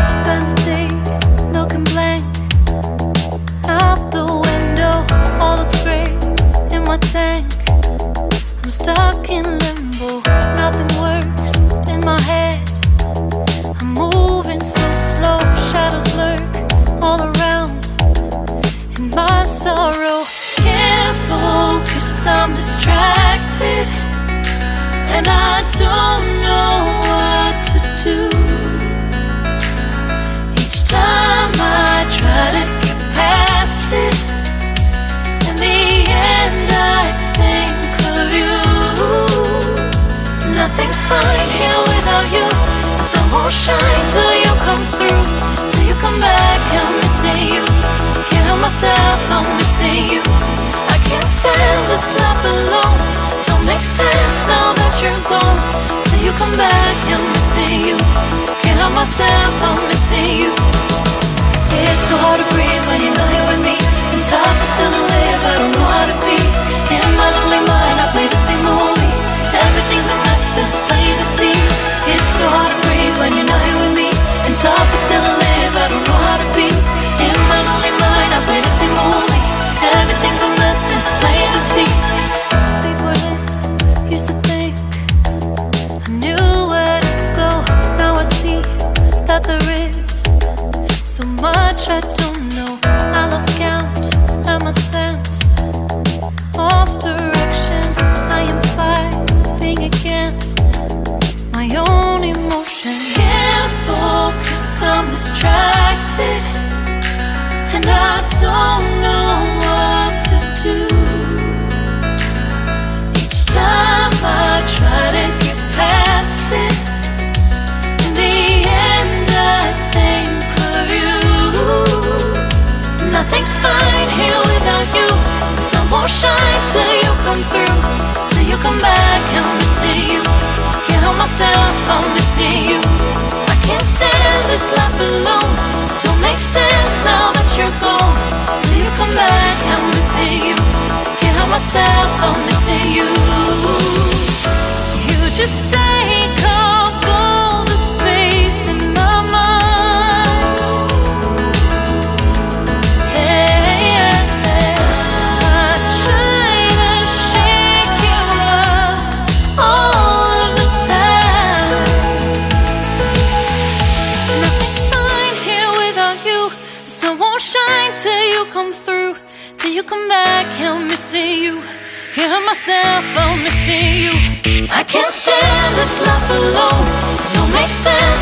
Spend a day looking blank out the window. All looks great in my tank. I'm stuck in limbo. Nothing works in my head. I'm moving so slow. Shadows lurk all around in my sorrow. Can't focus, I'm distracted, and I don't know what to do. Each time I try to get past it, in the end I think of you. Nothing's fine here without you. The sun won't shine till you come through. Till you come back, I'm missing you. Can't help myself, I'm missing you. I can't stand this life alone. Don't make sense now that you're gone. Till you come back, I'm missing you. Can't help myself, I'm missing you. It's so hard to breathe when you're not here with me. And tough is still to live, I don't know how to be. In my lonely mind, I play the same movie. Everything's a mess, it's plain to see. It's so hard to breathe when you're not here with me. And tough is still to live, I don't know how to be. In my lonely mind, I play the same movie. Everything's a mess, it's plain to see. Before this, used to think I knew where to go. Now I see that there is so much I don't know. I lost count at my sense of direction. I am fighting against my own emotion. Can't focus, I'm distracted, and I don't know what to do. Each time I try to get past it, in the end I think of you. Nothing's fine here without you. The sun won't shine till you come through. Till you come back, I'm missing you. Can't help myself, I'm missing you. I can't stand this life alone. Don't make sense now that you're gone. Till you come back, I'm missing you. Can't help myself, I'm missing you. You just take up all the space in my mind. Hey, I try to shake you up all of the time. Nothing's fine here without you. The sun won't shine till you come through. Till you come back, I'm missing you. Can't help myself, I'm missing you. I can't stand this life alone. Don't make sense